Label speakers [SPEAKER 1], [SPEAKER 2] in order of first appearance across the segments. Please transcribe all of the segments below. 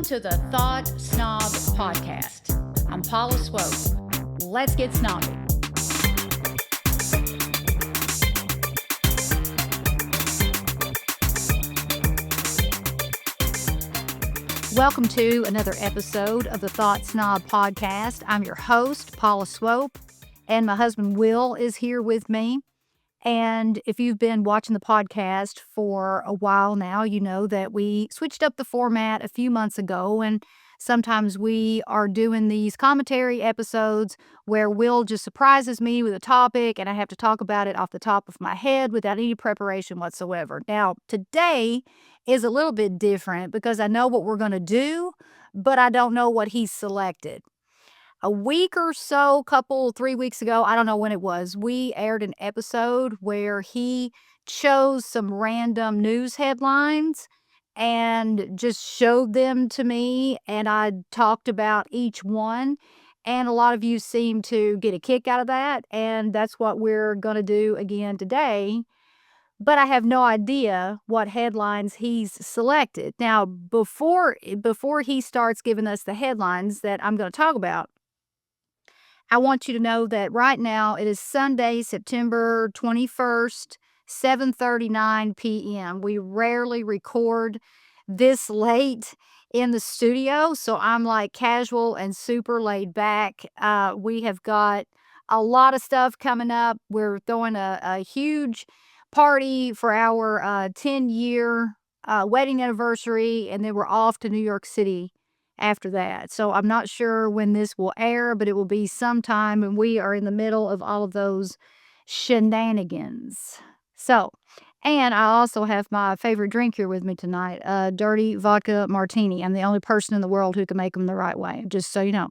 [SPEAKER 1] Welcome to the Thought Snob Podcast. I'm Paula Swope. Let's get snobby. Welcome to another episode of the Thought Snob Podcast. I'm your host, Paula Swope, and my husband Will is here with me. And if you've been watching the podcast for a while now, you know that we switched up the format a few months ago, and sometimes we are doing these commentary episodes where Will just surprises me with a topic and I have to talk about it off the top of my head without any preparation whatsoever. Now, today is a little bit different because I know what we're going to do, but I don't know what he's selected. A week or so, 3 weeks ago, I don't know when it was, we aired an episode where he chose some random news headlines and just showed them to me, and I talked about each one. And a lot of you seem to get a kick out of that, and that's what we're going to do again today. But I have no idea what headlines he's selected. Now, before he starts giving us the headlines that I'm going to talk about, I want you to know that right now it is Sunday, September 21st, 7:39 p.m. We rarely record this late in the studio, so I'm like casual and super laid back. We have got a lot of stuff coming up. We're throwing a huge party for our 10-year wedding anniversary, and then we're off to New York City after that. So I'm not sure when this will air, but it will be sometime, and we are in the middle of all of those shenanigans. So, and I also have my favorite drink here with me tonight, a dirty vodka martini. I'm the only person in the world who can make them the right way, just so you know.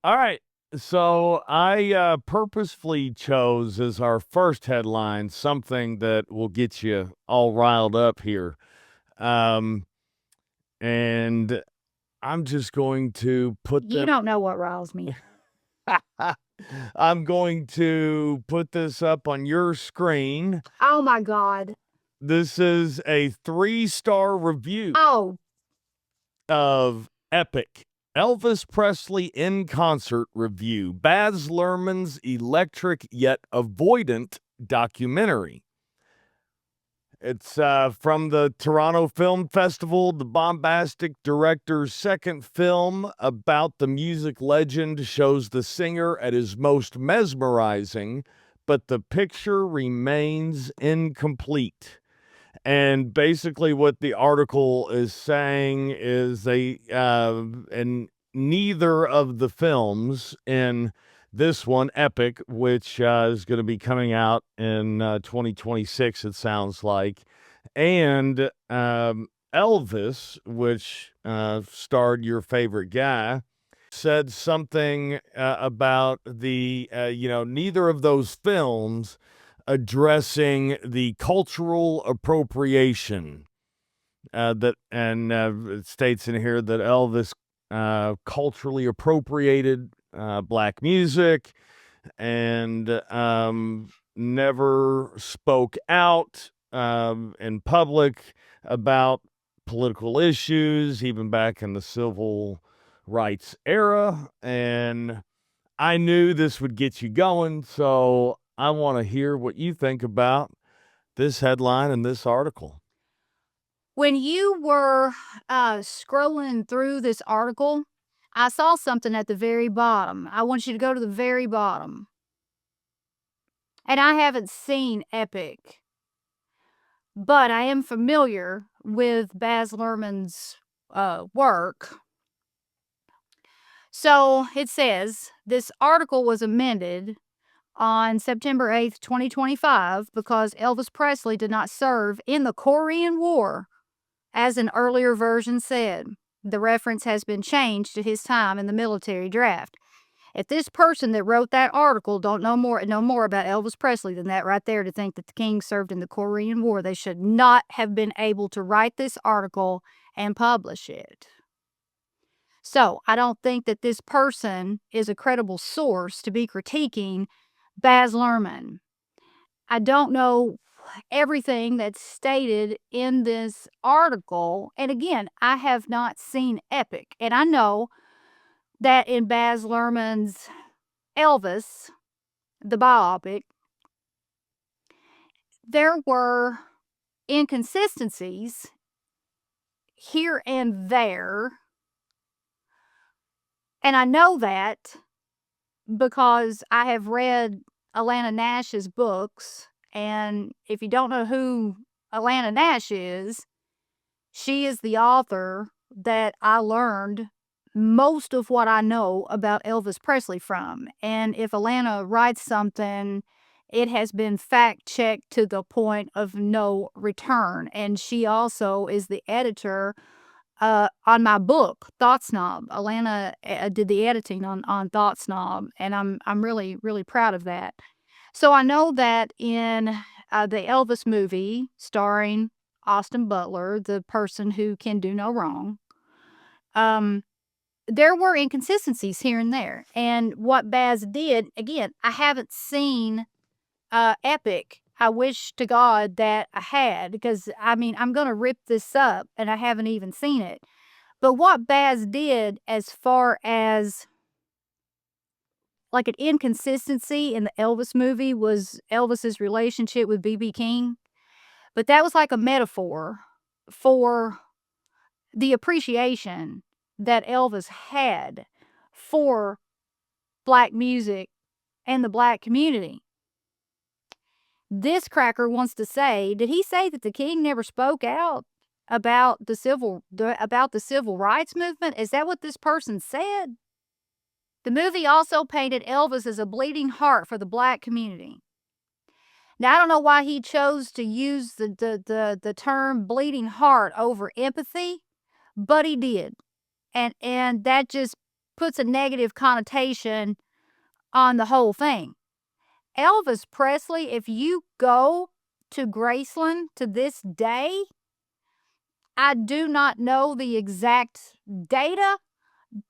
[SPEAKER 2] All right. So I purposefully chose as our first headline something that will get you all riled up here. And I'm just going to put
[SPEAKER 1] You don't know what riles me.
[SPEAKER 2] I'm going to put this up on your screen.
[SPEAKER 1] Oh my God.
[SPEAKER 2] This is a 3-star review of Epic. Elvis Presley in concert review. Baz Luhrmann's electric yet avoidant documentary. It's from the Toronto Film Festival, the bombastic director's second film about the music legend shows the singer at his most mesmerizing, but the picture remains incomplete. And basically what the article is saying is and neither of the films in this one, Epic, which is going to be coming out in 2026, it sounds like, and Elvis, which starred your favorite guy, said something about neither of those films addressing the cultural appropriation it states in here that Elvis culturally appropriated black music and never spoke out in public about political issues, even back in the civil rights era. And I knew this would get you going, so I want to hear what you think about this headline and this article.
[SPEAKER 1] When you were scrolling through this article, I saw something at the very bottom. I want you to go to the very bottom. And I haven't seen Epic, but I am familiar with Baz Luhrmann's work. So it says, this article was amended on September 8th, 2025, because Elvis Presley did not serve in the Korean War, as an earlier version said. The reference has been changed to his time in the military draft. If this person that wrote that article don't know more about Elvis Presley than that right there to think that the king served in the Korean War, they should not have been able to write this article and publish it. So I don't think that this person is a credible source to be critiquing Baz Luhrmann. I don't know everything that's stated in this article. And again, I have not seen Epic. And I know that in Baz Luhrmann's Elvis, the biopic, there were inconsistencies here and there. And I know that because I have read Alana Nash's books. And if you don't know who Alana Nash is, she is the author that I learned most of what I know about Elvis Presley from. And if Alana writes something, it has been fact checked to the point of no return. And she also is the editor on my book, Thought Snob. Alana did the editing on Thought Snob, and I'm really, really proud of that. So I know that in the Elvis movie starring Austin Butler, the person who can do no wrong, there were inconsistencies here and there. And what Baz did, again, I haven't seen Epic. I wish to God that I had, because I mean, I'm going to rip this up and I haven't even seen it. But what Baz did as far as like an inconsistency in the Elvis movie was Elvis's relationship with B.B. King. But that was like a metaphor for the appreciation that Elvis had for black music and the black community. This cracker wants to say, did he say that the king never spoke out about the civil rights movement? Is that what this person said? The movie also painted Elvis as a bleeding heart for the black community. Now, I don't know why he chose to use the term bleeding heart over empathy, but he did. And that just puts a negative connotation on the whole thing. Elvis Presley, if you go to Graceland to this day, I do not know the exact data,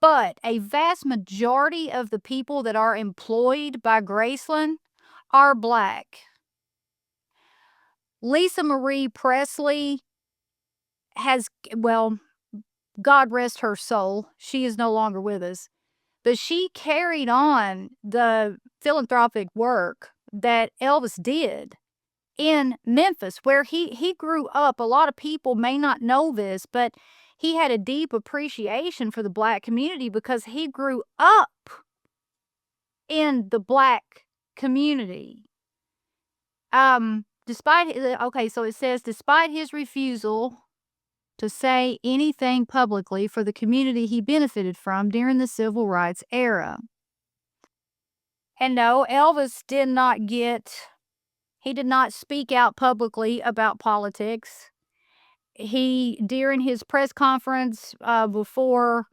[SPEAKER 1] but a vast majority of the people that are employed by Graceland are black. Lisa Marie Presley has, well, God rest her soul, she is no longer with us, but she carried on the philanthropic work that Elvis did in Memphis, where he grew up. A lot of people may not know this, but he had a deep appreciation for the black community because he grew up in the black community. So it says, despite his refusal to say anything publicly for the community he benefited from during the civil rights era. And no, Elvis did not speak out publicly about politics. During his press conference before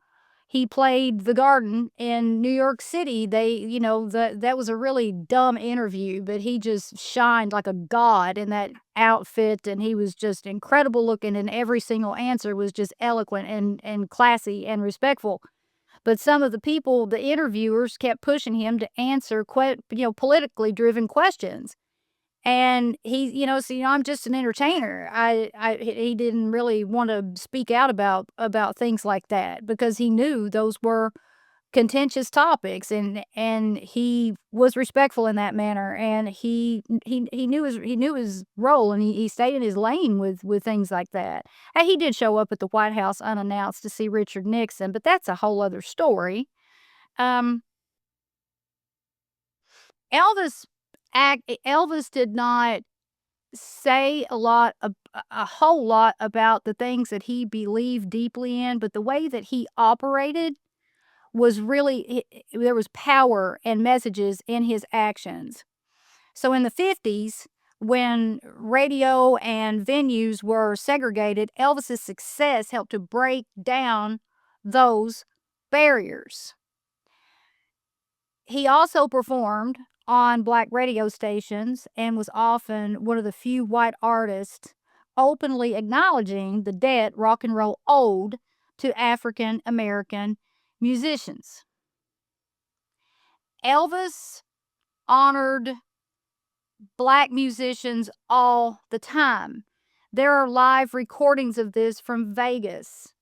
[SPEAKER 1] he played The Garden in New York City, that was a really dumb interview, but he just shined like a god in that outfit, and he was just incredible looking, and every single answer was just eloquent and classy and respectful. But some of the people, the interviewers, kept pushing him to answer politically driven questions. And I'm just an entertainer. He didn't really want to speak out about things like that because he knew those were contentious topics, and he was respectful in that manner, and he knew his role, and he stayed in his lane with things like that. And he did show up at the White House unannounced to see Richard Nixon, but that's a whole other story. Elvis did not say a whole lot about the things that he believed deeply in, but the way that he operated was really, there was power and messages in his actions. So in the 50s, when radio and venues were segregated, Elvis's success helped to break down those barriers. He also performed on black radio stations and was often one of the few white artists openly acknowledging the debt rock and roll owed to African American musicians. Elvis honored black musicians all the time. There are live recordings of this from Vegas.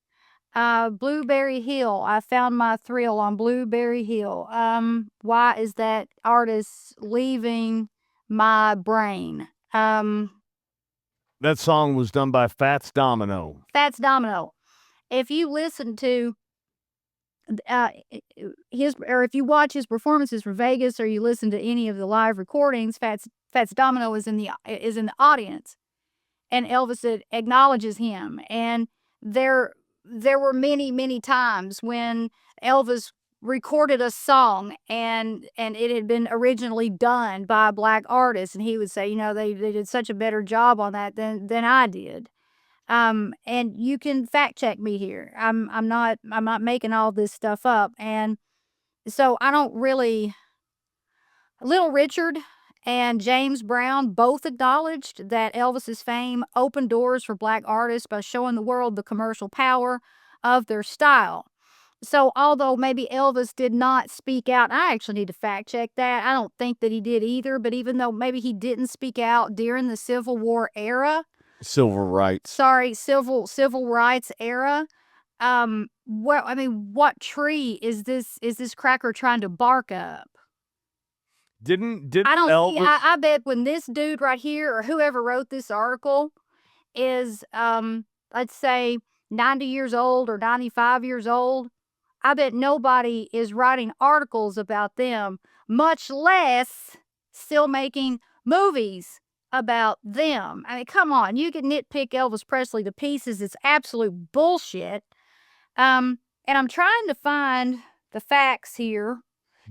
[SPEAKER 1] Blueberry Hill. I found my thrill on Blueberry Hill. Why is that artist leaving my brain?
[SPEAKER 2] That song was done by Fats Domino.
[SPEAKER 1] Fats Domino. If you listen to if you watch his performances from Vegas, or you listen to any of the live recordings, Fats Domino is in the audience, and Elvis acknowledges him. And there were many times when Elvis recorded a song and it had been originally done by a black artist, and he would say, they did such a better job on that than I did. And you can fact check me here. I'm not making all this stuff up. And so I don't really. Little Richard and James Brown both acknowledged that Elvis's fame opened doors for black artists by showing the world the commercial power of their style. So although maybe Elvis did not speak out, I actually need to fact check that. I don't think that he did either, but even though maybe he didn't speak out during the Civil War era,
[SPEAKER 2] Civil rights.
[SPEAKER 1] Sorry, civil rights era. What tree is this cracker trying to bark up?
[SPEAKER 2] Didn't
[SPEAKER 1] Elvis? I bet when this dude right here, or whoever wrote this article, is let's say 90 years old or 95 years old, I bet nobody is writing articles about them, much less still making movies about them. I mean, come on, you can nitpick Elvis Presley to pieces. It's absolute bullshit. And I'm trying to find the facts here.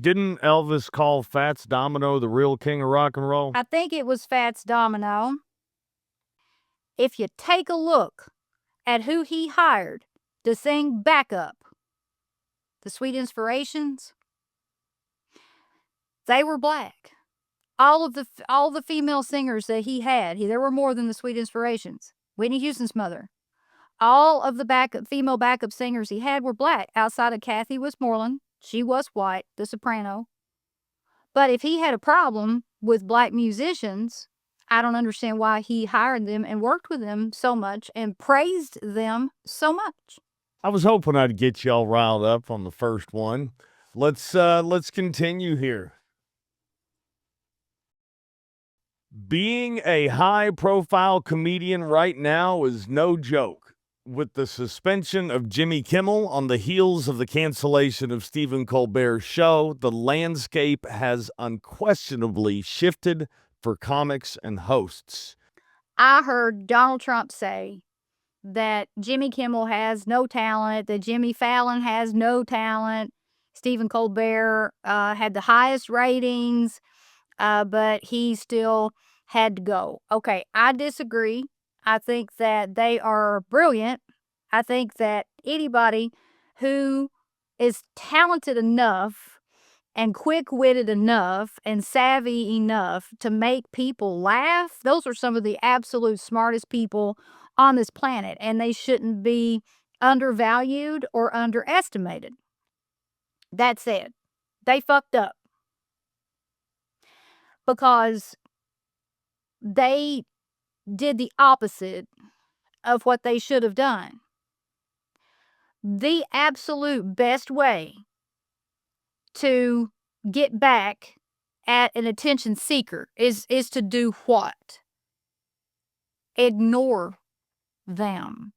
[SPEAKER 2] Didn't Elvis call Fats Domino the real king of rock and roll?
[SPEAKER 1] I think it was Fats Domino. If you take a look at who he hired to sing backup, the Sweet Inspirations, they were black. All the female singers that he had, there were more than the Sweet Inspirations. Whitney Houston's mother. All of the female backup singers he had were black, outside of Kathy Westmoreland. She was white, the soprano. But if he had a problem with black musicians, I don't understand why he hired them and worked with them so much and praised them so much.
[SPEAKER 2] I was hoping I'd get y'all riled up on the first one. Let's continue here. Being a high-profile comedian right now is no joke. With the suspension of Jimmy Kimmel on the heels of the cancellation of Stephen Colbert's show, the landscape has unquestionably shifted for comics and hosts.
[SPEAKER 1] I heard Donald Trump say that Jimmy Kimmel has no talent, that Jimmy Fallon has no talent. Stephen Colbert had the highest ratings, but he still had to go. Okay, I disagree. I think that they are brilliant. I think that anybody who is talented enough and quick-witted enough and savvy enough to make people laugh, those are some of the absolute smartest people on this planet, and they shouldn't be undervalued or underestimated. That said, they fucked up because they did the opposite of what they should have done. The absolute best way to get back at an attention seeker is to do what? Ignore them.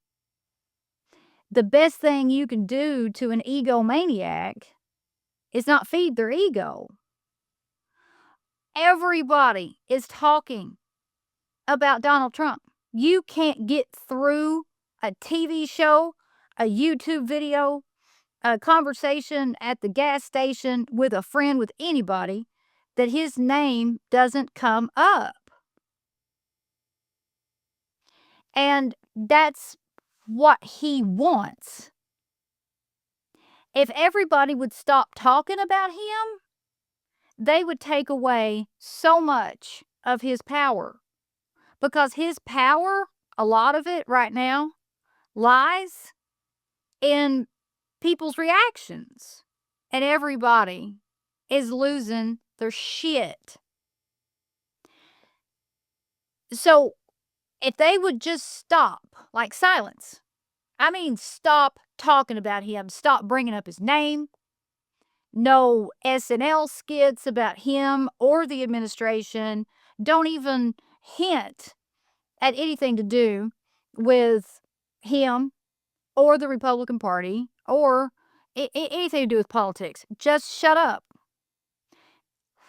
[SPEAKER 1] The best thing you can do to an egomaniac is not feed their ego. Everybody is talking about Donald Trump. You can't get through a TV show, a YouTube video, a conversation at the gas station with a friend, with anybody, that his name doesn't come up. And that's what he wants. If everybody would stop talking about him, they would take away so much of his power. Because his power, a lot of it right now, lies in people's reactions. And everybody is losing their shit. So if they would just stop, like silence, I mean, stop talking about him, stop bringing up his name, no SNL skits about him or the administration, don't even hint at anything to do with him or the Republican Party or anything to do with politics. Just shut up.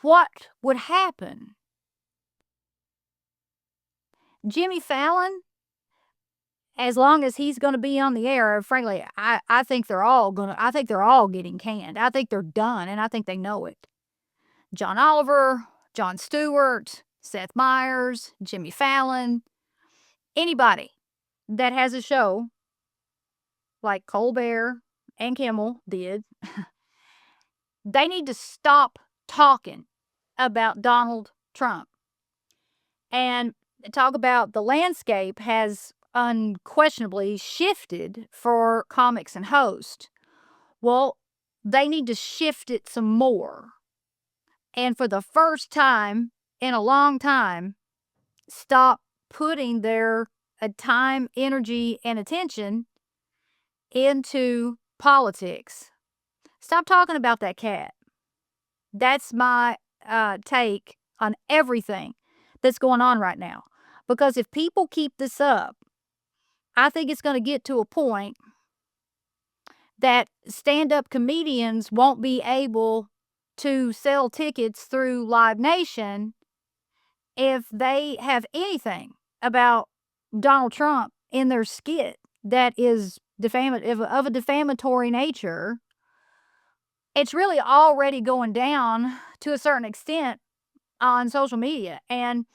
[SPEAKER 1] What would happen? Jimmy Fallon, as long as he's going to be on the air, frankly, I think they're all getting canned. I think they're done, and I think they know it. John Oliver, Jon Stewart, Seth Meyers, Jimmy Fallon, anybody that has a show like Colbert and Kimmel did, they need to stop talking about Donald Trump and talk about the landscape has unquestionably shifted for comics and hosts. Well, they need to shift it some more. And for the first time in a long time, stop putting their time, energy, and attention into politics. Stop talking about that cat. That's my take on everything that's going on right now. Because if people keep this up, I think it's going to get to a point that stand-up comedians won't be able to sell tickets through Live Nation if they have anything about Donald Trump in their skit that is of a defamatory nature. It's really already going down to a certain extent on social media. And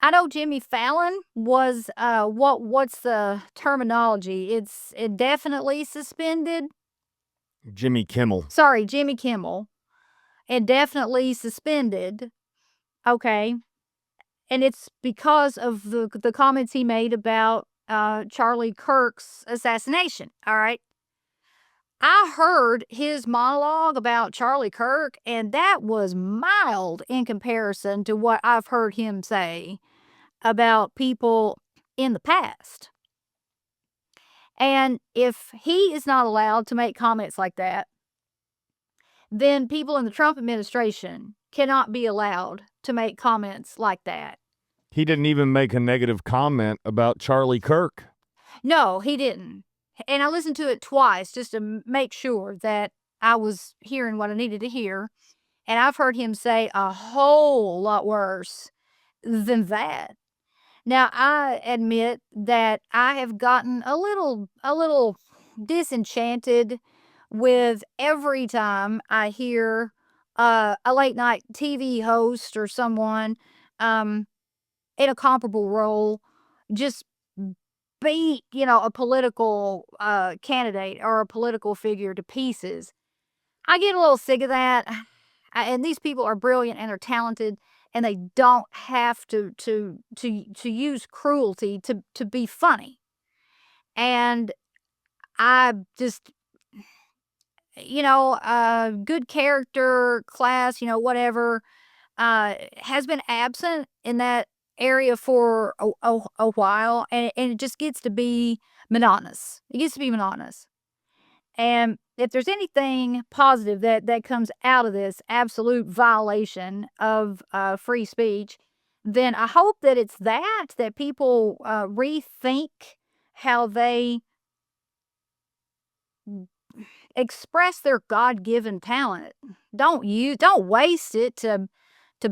[SPEAKER 1] I know Jimmy Fallon was what's the terminology? It's indefinitely suspended.
[SPEAKER 2] Jimmy Kimmel.
[SPEAKER 1] Sorry, Jimmy Kimmel. Indefinitely suspended. Okay. And it's because of the comments he made about Charlie Kirk's assassination. All right. I heard his monologue about Charlie Kirk, and that was mild in comparison to what I've heard him say about people in the past. And if he is not allowed to make comments like that, then people in the Trump administration cannot be allowed to make comments like that.
[SPEAKER 2] He didn't even make a negative comment about Charlie Kirk.
[SPEAKER 1] No, he didn't. And I listened to it twice just to make sure that I was hearing what I needed to hear. And I've heard him say a whole lot worse than that. Now, I admit that I have gotten a little disenchanted with every time I hear a late night TV host or someone in a comparable role just beat, a political candidate or a political figure to pieces. I get a little sick of that. And these people are brilliant and they're talented, and they don't have to use cruelty to be funny. And I just, good character, class, whatever, has been absent in that area for a while, and it just gets to be monotonous. It gets to be monotonous. And if there's anything positive that comes out of this absolute violation of free speech, then I hope that it's that people rethink how they express their God-given talent. Don't waste it to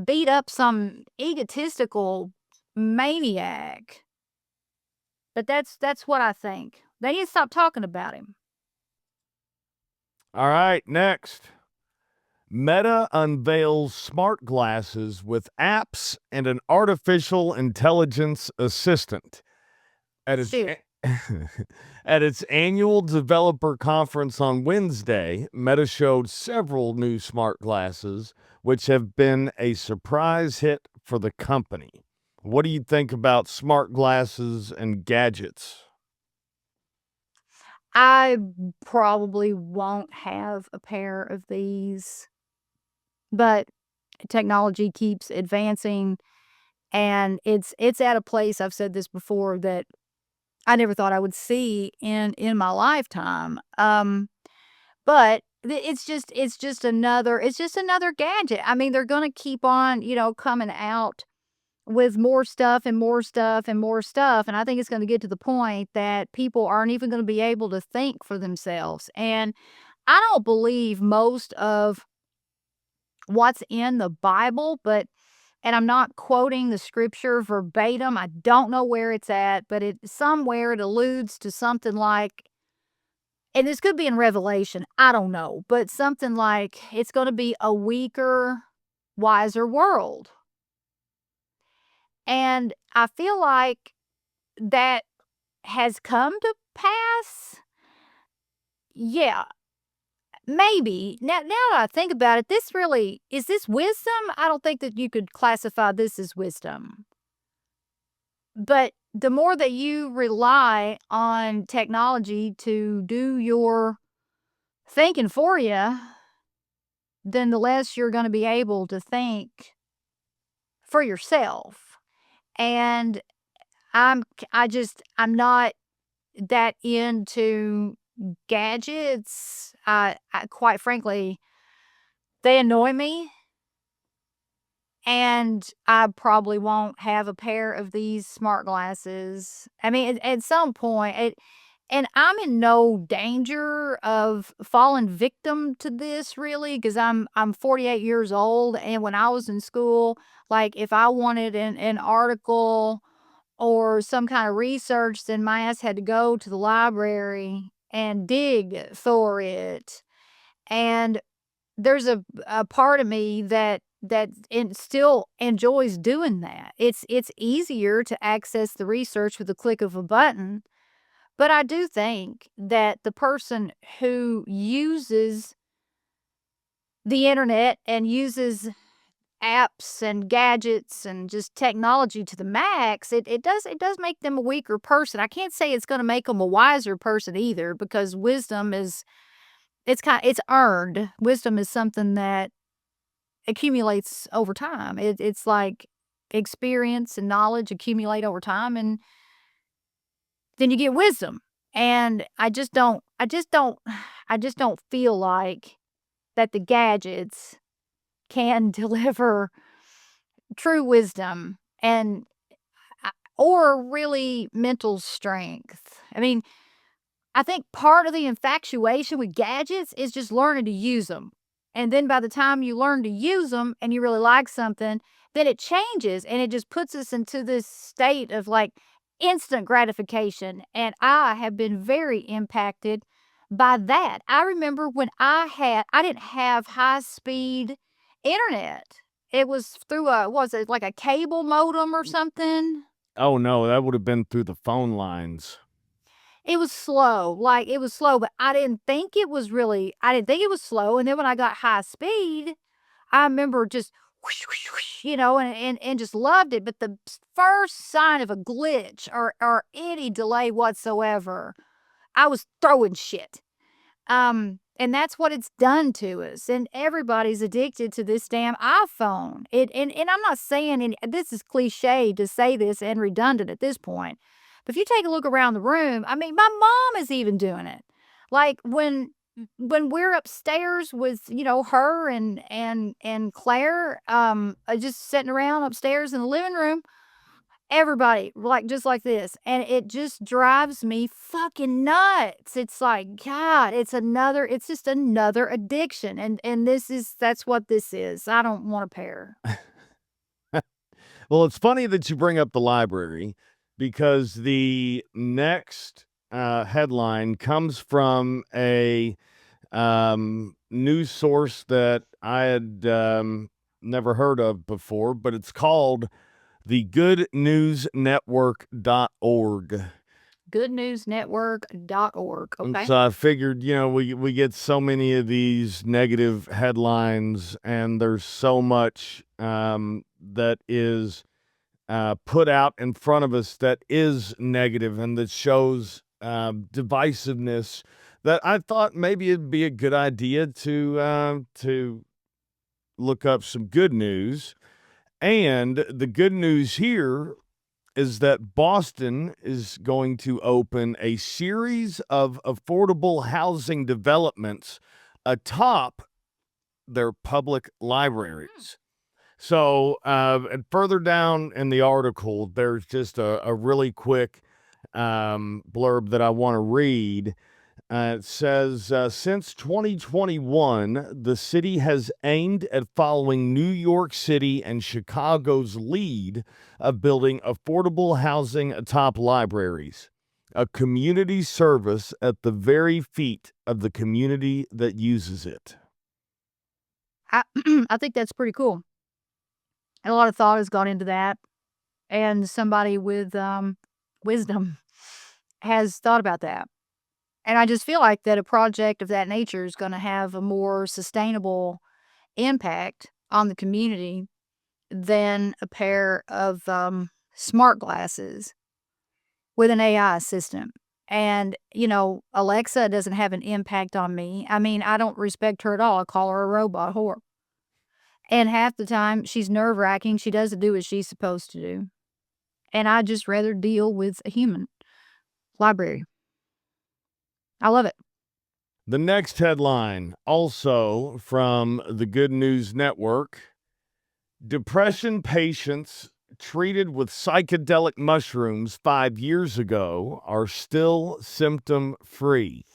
[SPEAKER 1] beat up some egotistical maniac. But that's what I think. They need to stop talking about him.
[SPEAKER 2] All right, next. Meta unveils smart glasses with apps and an artificial intelligence assistant. At its, at its annual developer conference on Wednesday, Meta showed several new smart glasses, which have been a surprise hit for the company. What do you think about smart glasses and gadgets?
[SPEAKER 1] I probably won't have a pair of these, but technology keeps advancing, And it's at a place, I've said this before, that I never thought I would see in my lifetime. But it's just another gadget. I mean, they're gonna keep on, coming out with more stuff and more stuff and more stuff, and I think it's gonna get to the point that people aren't even gonna be able to think for themselves, and I don't believe most of what's in the Bible, and I'm not quoting the scripture verbatim. I don't know where it's at, but it alludes to something like, and this could be in Revelation, I don't know, but something like it's gonna be a weaker, wiser world. And I feel like that has come to pass. Yeah, maybe. Now that I think about it, is this wisdom? I don't think that you could classify this as wisdom. But the more that you rely on technology to do your thinking for you, then the less you're going to be able to think for yourself. And I'm I'm not that into gadgets. I quite frankly, they annoy me, and I probably won't have a pair of these smart glasses. I mean, at some point, and I'm in no danger of falling victim to this really, because I'm 48 years old, and when I was in school, like if I wanted an article or some kind of research, then my ass had to go to the library and dig for it. And there's a part of me that still enjoys doing that. It's easier to access the research with the click of a button, but I do think that the person who uses the internet and uses apps and gadgets and just technology to the max, it does make them a weaker person. I can't say it's gonna make them a wiser person either, because wisdom is it's earned. Wisdom is something that accumulates over time. It's like experience and knowledge accumulate over time, and then you get wisdom. And I just don't feel like that the gadgets can deliver true wisdom and or really mental strength. I mean, I think part of the infatuation with gadgets is just learning to use them. And then by the time you learn to use them and you really like something, then it changes and it just puts us into this state of like instant gratification. And I have been very impacted by that. I remember when I didn't have high speed internet. It was through was it like a cable modem or something?
[SPEAKER 2] Oh, no, that would have been through the phone lines.
[SPEAKER 1] It was slow, like, it was slow, but I didn't think it was slow, and then when I got high speed, I remember just whoosh, whoosh, whoosh, and just loved it, but the first sign of a glitch or any delay whatsoever, I was throwing shit. And that's what it's done to us, and everybody's addicted to this damn iPhone. And I'm not saying this is cliche to say this and redundant at this point, but if you take a look around the room, I mean, my mom is even doing it. Like when we're upstairs with, her and Claire, just sitting around upstairs in the living room, everybody, like, just like this, and it just drives me fucking nuts. It's like, God, it's just another addiction, and that's what this is. I don't want a pair.
[SPEAKER 2] Well, it's funny that you bring up the library because the next headline comes from a news source that I had never heard of before, but it's called the goodnewsnetwork.org.
[SPEAKER 1] Goodnewsnetwork.org,
[SPEAKER 2] And
[SPEAKER 1] okay?
[SPEAKER 2] so I figured, we get so many of these negative headlines, and there's so much that is put out in front of us that is negative and that shows divisiveness, that I thought maybe it'd be a good idea to look up some good news. And the good news here is that Boston is going to open a series of affordable housing developments atop their public libraries. So, and further down in the article, there's just a really quick blurb that I want to read. It says, since 2021, the city has aimed at following New York City and Chicago's lead of building affordable housing atop libraries, a community service at the very feet of the community that uses it.
[SPEAKER 1] I think that's pretty cool. And a lot of thought has gone into that, and somebody with wisdom has thought about that. And I just feel like that a project of that nature is going to have a more sustainable impact on the community than a pair of smart glasses with an AI system. And, Alexa doesn't have an impact on me. I mean, I don't respect her at all. I call her a robot whore. And half the time, she's nerve-wracking. She doesn't do what she's supposed to do. And I'd just rather deal with a human library. I love it.
[SPEAKER 2] The next headline, also from the Good News Network: depression patients treated with psychedelic mushrooms 5 years ago are still symptom-free.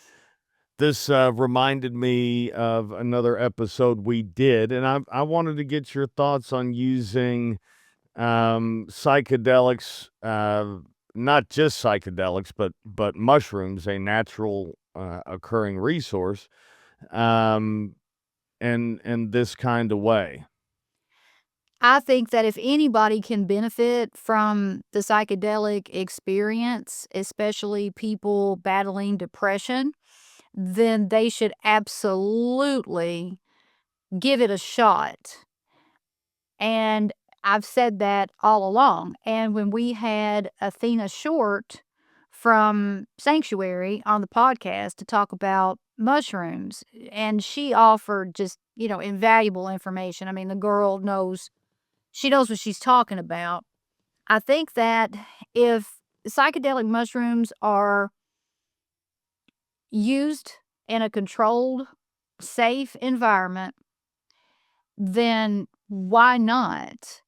[SPEAKER 2] This reminded me of another episode we did, and I wanted to get your thoughts on using psychedelics, not just psychedelics, but mushrooms, a natural occurring resource, in this kind of way.
[SPEAKER 1] I think that if anybody can benefit from the psychedelic experience, especially people battling depression, then they should absolutely give it a shot. And I've said that all along. And when we had Athena Short from Sanctuary on the podcast to talk about mushrooms, and she offered just, invaluable information. I mean, the girl knows, she knows what she's talking about. I think that if psychedelic mushrooms are used in a controlled, safe environment, then why not?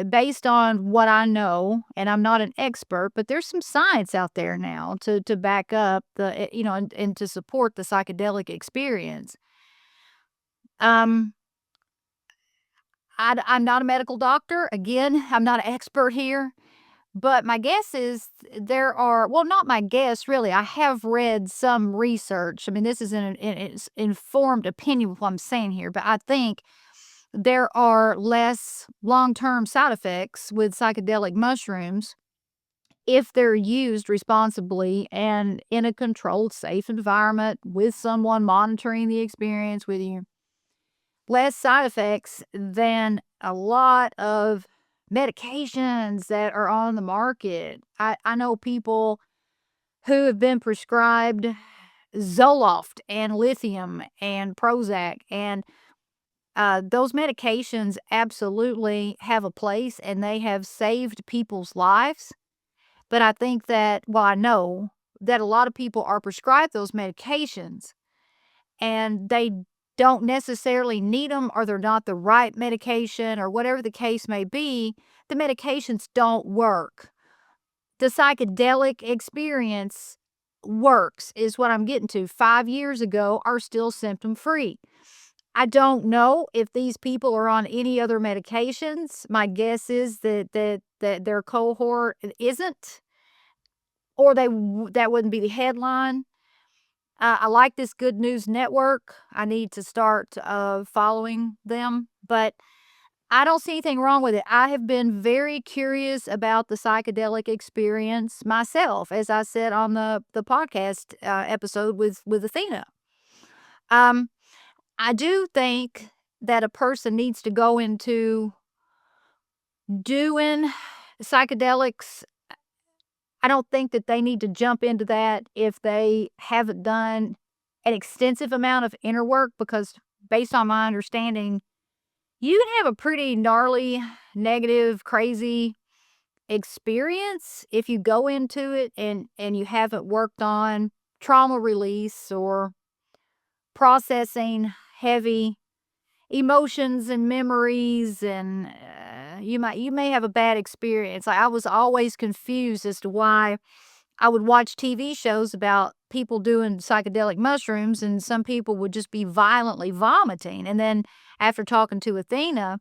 [SPEAKER 1] Based on what I know, and I'm not an expert, but there's some science out there now to back up and to support the psychedelic experience. I'm not a medical doctor. Again, I'm not an expert here. But my guess is there are, well, not my guess, really. I have read some research. I mean, this is an informed opinion with what I'm saying here, but I think there are less long-term side effects with psychedelic mushrooms if they're used responsibly and in a controlled, safe environment with someone monitoring the experience with you. Less side effects than a lot of medications that are on the market. I know people who have been prescribed Zoloft and lithium and Prozac, and those medications absolutely have a place and they have saved people's lives. But I think that, well, I know that a lot of people are prescribed those medications and they don't necessarily need them, or they're not the right medication, or whatever the case may be. The medications don't work. The psychedelic experience works, is what I'm getting to. 5 years ago are still symptom free. I don't know if these people are on any other medications. My guess is that their cohort isn't, or that wouldn't be the headline. I like this Good News Network. I need to start following them, but I don't see anything wrong with it. I have been very curious about the psychedelic experience myself, as I said on the podcast episode with Athena. I do think that a person needs to go into doing psychedelics. I don't think that they need to jump into that if they haven't done an extensive amount of inner work, because based on my understanding, You can have a pretty gnarly, negative, crazy experience if you go into it and you haven't worked on trauma release or processing heavy emotions and memories, and you may have a bad experience. I was always confused as to why I would watch TV shows about people doing psychedelic mushrooms, and some people would just be violently vomiting. And then after talking to Athena,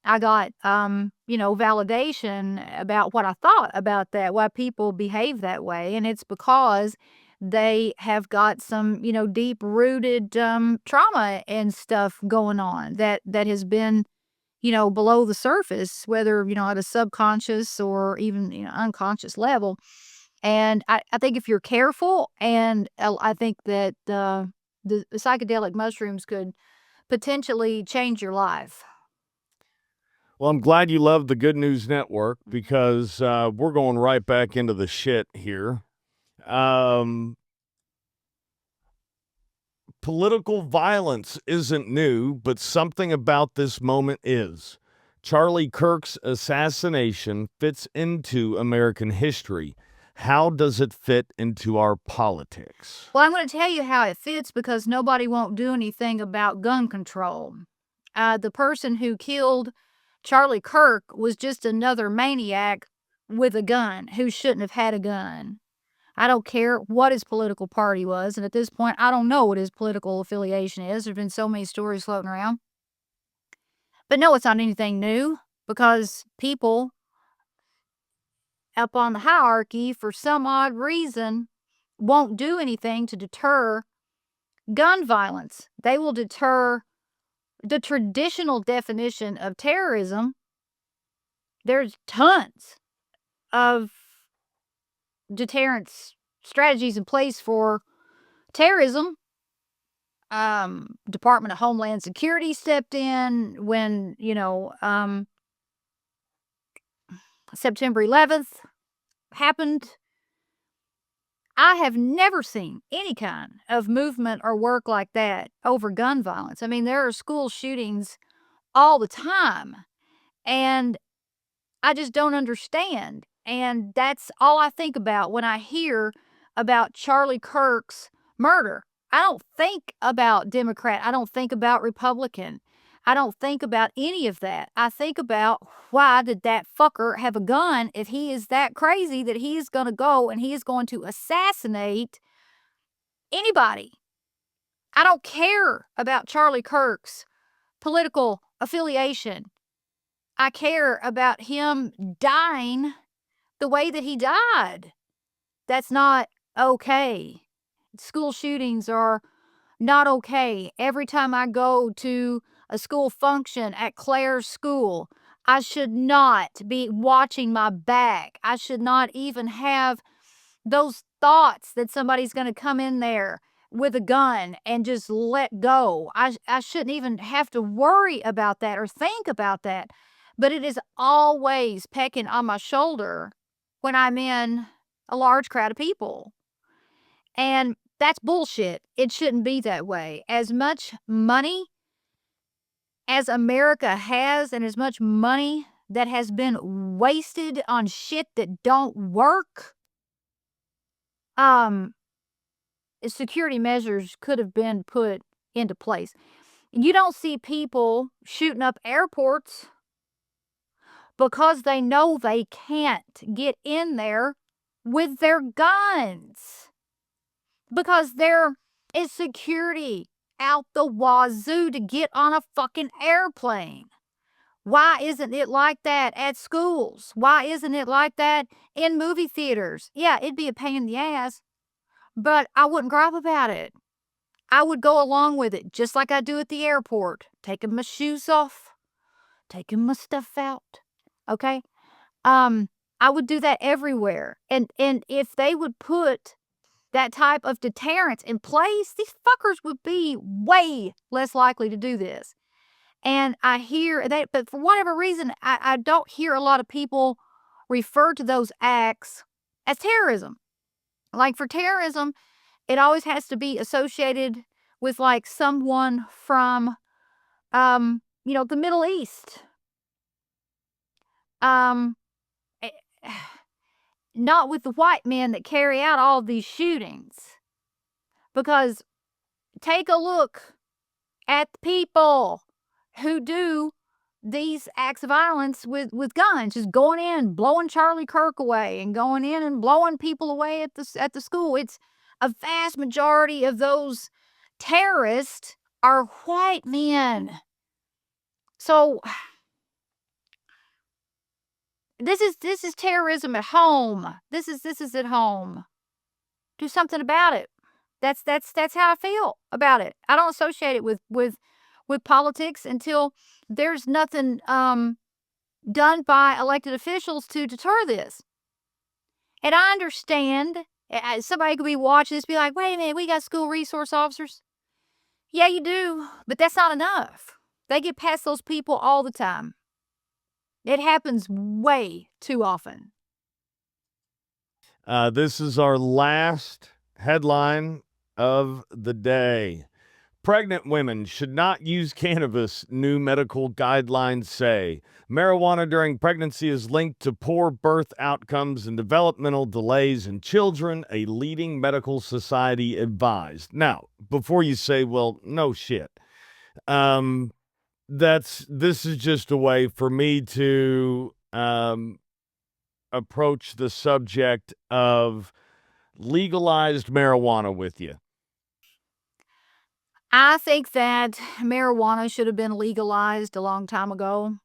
[SPEAKER 1] I got, validation about what I thought about that, why people behave that way. And it's because they have got some, deep rooted trauma and stuff going on that has been, below the surface, whether, at a subconscious or even, unconscious level. And I think if you're careful, and I think that the psychedelic mushrooms could potentially change your life.
[SPEAKER 2] Well, I'm glad you love the Good News Network because we're going right back into the shit here. Political violence isn't new, but something about this moment is. Charlie Kirk's assassination fits into American history. How does it fit into our politics?
[SPEAKER 1] Well, I'm going to tell you how it fits because nobody won't do anything about gun control. The person who killed Charlie Kirk was just another maniac with a gun who shouldn't have had a gun. I don't care what his political party was, and at this point, I don't know what his political affiliation is. There's been so many stories floating around. But no, it's not anything new because people up on the hierarchy, for some odd reason, won't do anything to deter gun violence. They will deter the traditional definition of terrorism. There's tons of deterrence strategies in place for terrorism. Department of Homeland Security stepped in when, September 11th happened. I have never seen any kind of movement or work like that over gun violence. I mean, there are school shootings all the time, and I just don't understand. And that's all I think about when I hear about Charlie Kirk's murder. I don't think about Democrat. I don't think about Republican. I don't think about any of that. I think about, why did that fucker have a gun if he is that crazy that he is going to go and he is going to assassinate anybody? I don't care about Charlie Kirk's political affiliation. I care about him dying the way that he died. That's not okay. School shootings are not okay. Every time I go to a school function at Claire's school, I should not be watching my back. I should not even have those thoughts that somebody's going to come in there with a gun and just let go. I shouldn't even have to worry about that or think about that. But it is always pecking on my shoulder when I'm in a large crowd of people. And that's bullshit. It shouldn't be that way. As much money as America has, and as much money that has been wasted on shit that don't work, security measures could have been put into place. You don't see people shooting up airports because they know they can't get in there with their guns, because there is security out the wazoo to get on a fucking airplane. Why isn't it like that at schools? Why isn't it like that in movie theaters? Yeah, it'd be a pain in the ass, but I wouldn't gripe about it. I would go along with it, just like I do at the airport, taking my shoes off, taking my stuff out. Okay? I would do that everywhere. And if they would put that type of deterrence in place, these fuckers would be way less likely to do this. And I hear that, but for whatever reason, I don't hear a lot of people refer to those acts as terrorism. Like, for terrorism, it always has to be associated with like someone from the Middle East. Um, eh, not with the white men that carry out all these shootings. Because take a look at the people who do these acts of violence with guns, just going in, blowing Charlie Kirk away, and going in and blowing people away at the school. It's a vast majority of those terrorists are white men. So this is terrorism at home. This is at home. Do something about it. That's how I feel about it. I don't associate it with politics until there's nothing done by elected officials to deter this. And I understand somebody could be watching this, be like, wait a minute, we got school resource officers. Yeah, you do, but that's not enough. They get past those people all the time. It happens way too often.
[SPEAKER 2] This is our last headline of the day. Pregnant women should not use cannabis, new medical guidelines say. Marijuana during pregnancy is linked to poor birth outcomes and developmental delays in children, a leading medical society advised. Now, before you say, well, no shit, this is just a way for me to approach the subject of legalized marijuana with you.
[SPEAKER 1] I think that marijuana should have been legalized a long time ago.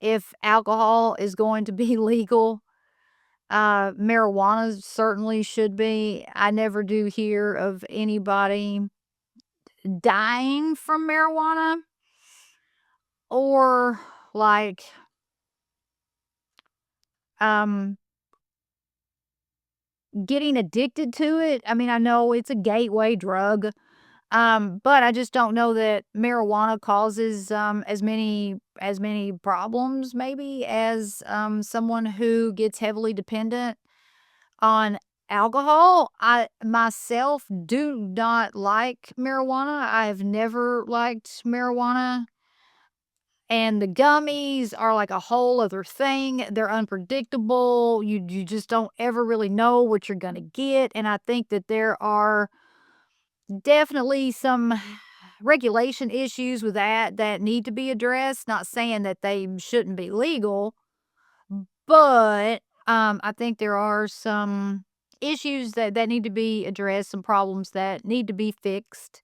[SPEAKER 1] If alcohol is going to be legal, marijuana certainly should be. I never do hear of anybody dying from marijuana or like getting addicted to it. I mean, I know it's a gateway drug, but I just don't know that marijuana causes as many problems maybe as someone who gets heavily dependent on alcohol. I myself do not like marijuana. I have never liked marijuana. And the gummies are like a whole other thing. They're unpredictable. You just don't ever really know what you're gonna get. And I think that there are definitely some regulation issues with that need to be addressed. Not saying that they shouldn't be legal, but I think there are some issues that need to be addressed, some problems that need to be fixed.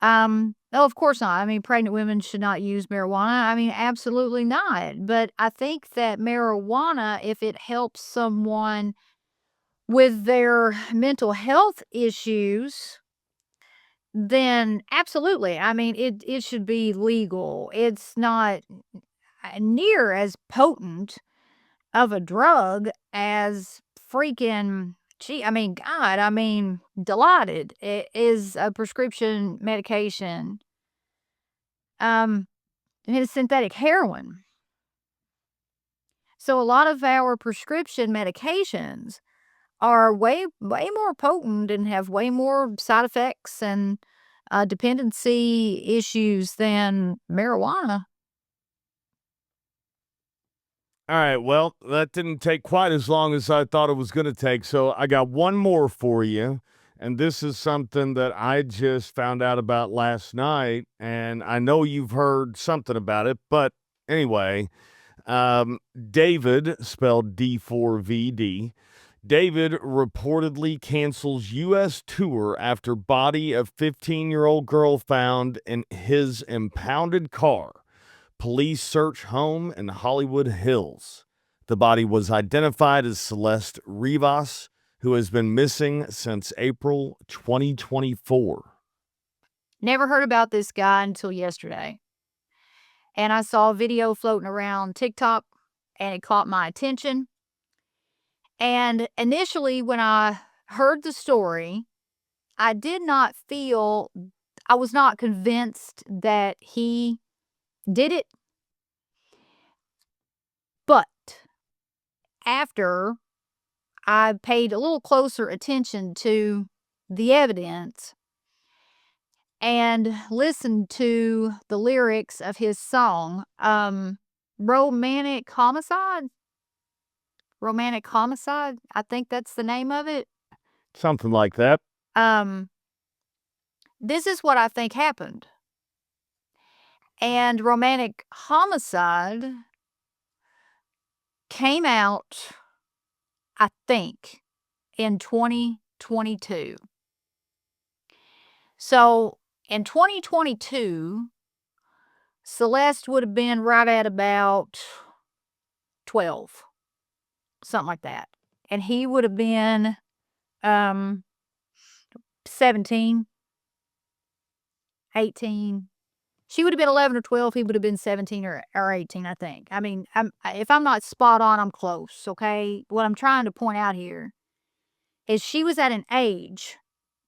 [SPEAKER 1] No, of course not. I mean, pregnant women should not use marijuana. I mean, absolutely not. But I think that marijuana, if it helps someone with their mental health issues, then absolutely. I mean, it should be legal. It's not near as potent of a drug as freaking gee, I mean, God, I mean, Dilaudid is a prescription medication. And it's synthetic heroin. So a lot of our prescription medications are way more potent and have way more side effects and dependency issues than marijuana.
[SPEAKER 2] All right, well, that didn't take quite as long as I thought it was going to take. So I got one more for you. And this is something that I just found out about last night. And I know you've heard something about it. But anyway, David, spelled D4VD, David reportedly cancels U.S. tour after body of 15-year-old girl found in his impounded car. Police search home in Hollywood Hills. The body was identified as Celeste Rivas, who has been missing since April 2024.
[SPEAKER 1] Never heard about this guy until yesterday. And I saw a video floating around TikTok and it caught my attention. And initially, when I heard the story, I did not feel, I was not convinced that he did it. But after I paid a little closer attention to the evidence and listened to the lyrics of his song, Romantic Homicide? Romantic Homicide, I think that's the name of it.
[SPEAKER 2] Something like that.
[SPEAKER 1] This is what I think happened. And Romantic Homicide came out, I think, in 2022. So in 2022, Celeste would have been right at about 12, something like that. And he would have been 17, 18. She would have been 11 or 12. He would have been 17 or 18, I think. I mean, if I'm not spot on, I'm close, okay? What I'm trying to point out here is she was at an age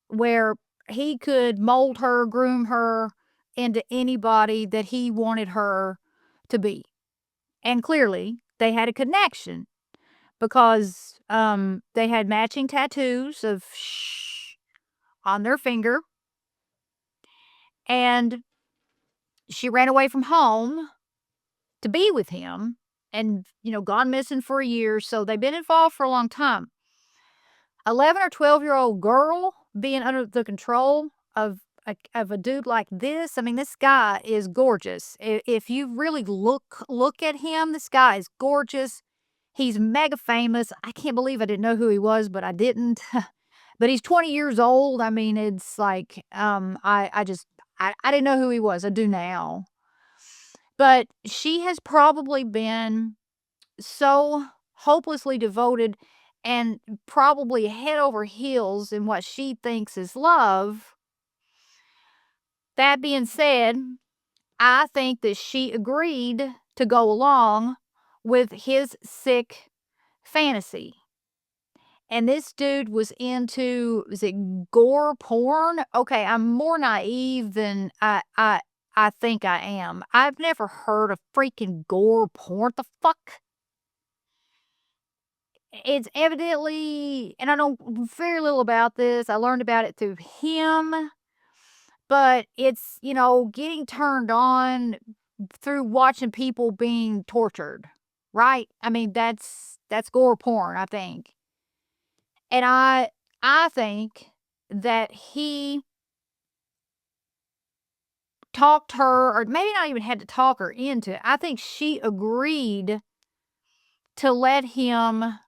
[SPEAKER 1] where he could mold her, groom her into anybody that he wanted her to be. And clearly, they had a connection because they had matching tattoos of shh on their finger. And she ran away from home to be with him and, gone missing for a year. So they've been involved for a long time. 11 or 12-year-old girl being under the control of a dude like this. I mean, this guy is gorgeous. If you really look at him, this guy is gorgeous. He's mega famous. I can't believe I didn't know who he was, but I didn't. But he's 20 years old. I mean, it's like, I didn't know who he was. I do now. But she has probably been so hopelessly devoted and probably head over heels in what she thinks is love. That being said, I think that she agreed to go along with his sick fantasy. And this dude was into, is it gore porn? Okay, I'm more naive than I think I am. I've never heard of freaking gore porn. The fuck? It's evidently, and I know very little about this. I learned about it through him, but it's, getting turned on through watching people being tortured, right? I mean, that's gore porn, I think. And I think that he talked her, or maybe not even had to talk her into it. I think she agreed to let him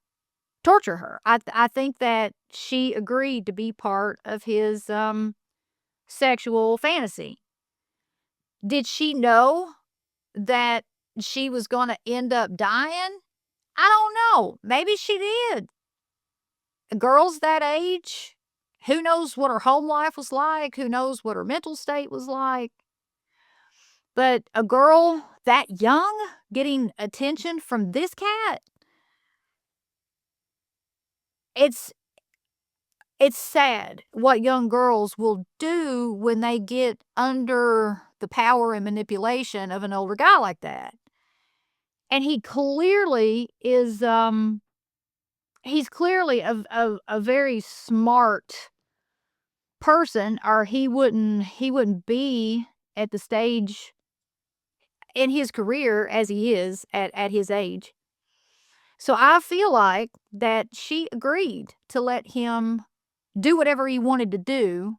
[SPEAKER 1] torture her. I think that she agreed to be part of his sexual fantasy. Did she know that she was going to end up dying? I don't know. Maybe she did. Girls that age, who knows what her home life was like? Who knows what her mental state was like? But a girl that young getting attention from this cat, it's sad what young girls will do when they get under the power and manipulation of an older guy like that. And he clearly is he's clearly a very smart person, or he wouldn't be at the stage in his career as he is at his age. So I feel like that she agreed to let him do whatever he wanted to do.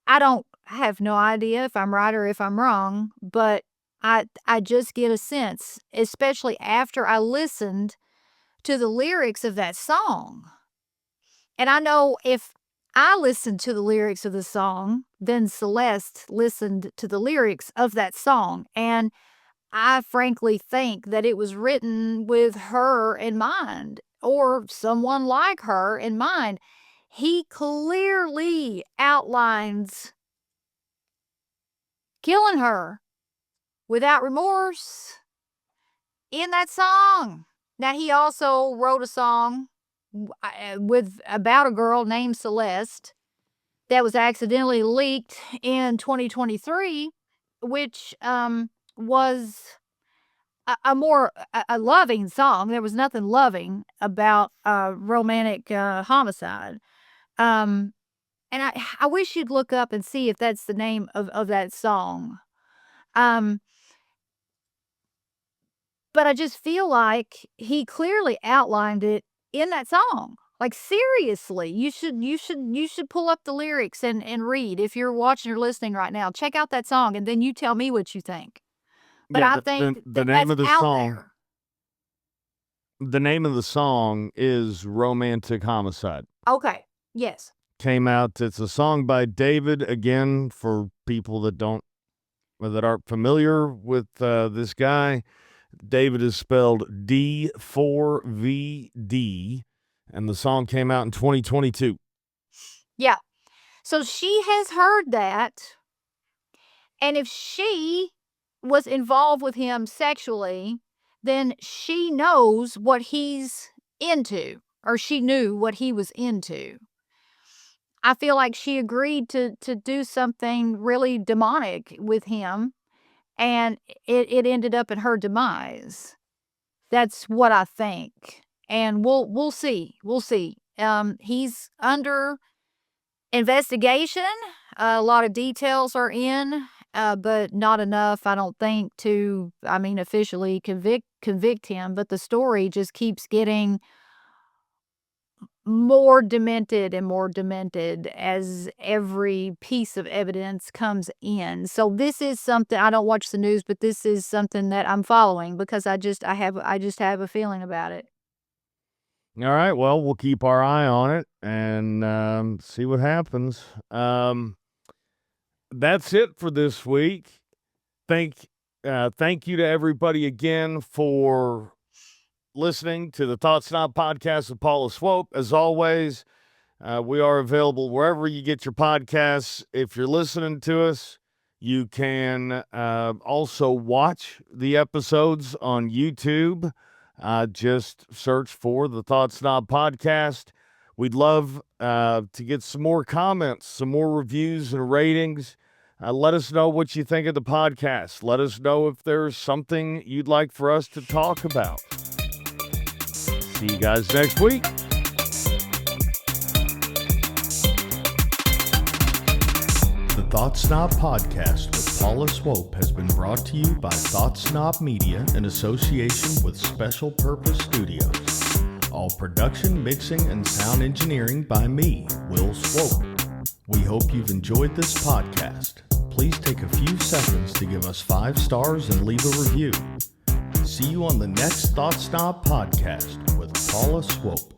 [SPEAKER 1] I have no idea if I'm right or if I'm wrong, but I just get a sense, especially after I listened to the lyrics of that song. And I know if I listened to the lyrics of the song, then Celeste listened to the lyrics of that song. And I frankly think that it was written with her in mind, or someone like her in mind. He clearly outlines killing her without remorse in that song. Now, he also wrote a song about a girl named Celeste that was accidentally leaked in 2023, which was a more loving song. There was nothing loving about romantic homicide. And I wish you'd look up and see if that's the name of that song. But I just feel like he clearly outlined it in that song. Like, seriously, you should pull up the lyrics and read. If you're watching or listening right now, check out that song, and then you tell me what you think. But
[SPEAKER 2] Yeah,
[SPEAKER 1] I
[SPEAKER 2] the
[SPEAKER 1] think
[SPEAKER 2] the
[SPEAKER 1] that
[SPEAKER 2] name
[SPEAKER 1] that's
[SPEAKER 2] of the
[SPEAKER 1] out
[SPEAKER 2] song
[SPEAKER 1] there.
[SPEAKER 2] the name of the song is Romantic Homicide.
[SPEAKER 1] Okay, yes.
[SPEAKER 2] Came out. It's a song by David, again, for people that aren't familiar with this guy. David is spelled D4VD, and the song came out in 2022.
[SPEAKER 1] Yeah. So she has heard that, and if she was involved with him sexually, then she knows what he's into, or she knew what he was into. I feel like she agreed to do something really demonic with him, and it ended up in her demise. That's what I think, and we'll see. We'll see. He's under investigation. A lot of details are in, but not enough, I don't think, to, I mean, officially convict him. But the story just keeps getting more demented and more demented as every piece of evidence comes in. So this is something, I don't watch the news, but this is something that I'm following because I just have a feeling about it.
[SPEAKER 2] All right, well, we'll keep our eye on it and see what happens. That's it for this week. Thank you to everybody again for listening to the Thoughts Not podcast with Paula Swope. As always, we are available wherever you get your podcasts. If you're listening to us, you can also watch the episodes on YouTube. Just search for the Thoughts Not podcast. We'd love to get some more comments, some more reviews and ratings. Let us know what you think of the podcast. Let us know if there's something you'd like for us to talk about. See you guys next week.
[SPEAKER 3] The Thought Snob podcast with Paula Swope has been brought to you by Thought Snob Media in association with Special Purpose Studios. All production, mixing, and sound engineering by me, Will Swope. We hope you've enjoyed this podcast. Please take a few seconds to give us 5 stars and leave a review. See you on the next Thought Snob podcast with Paula Swope.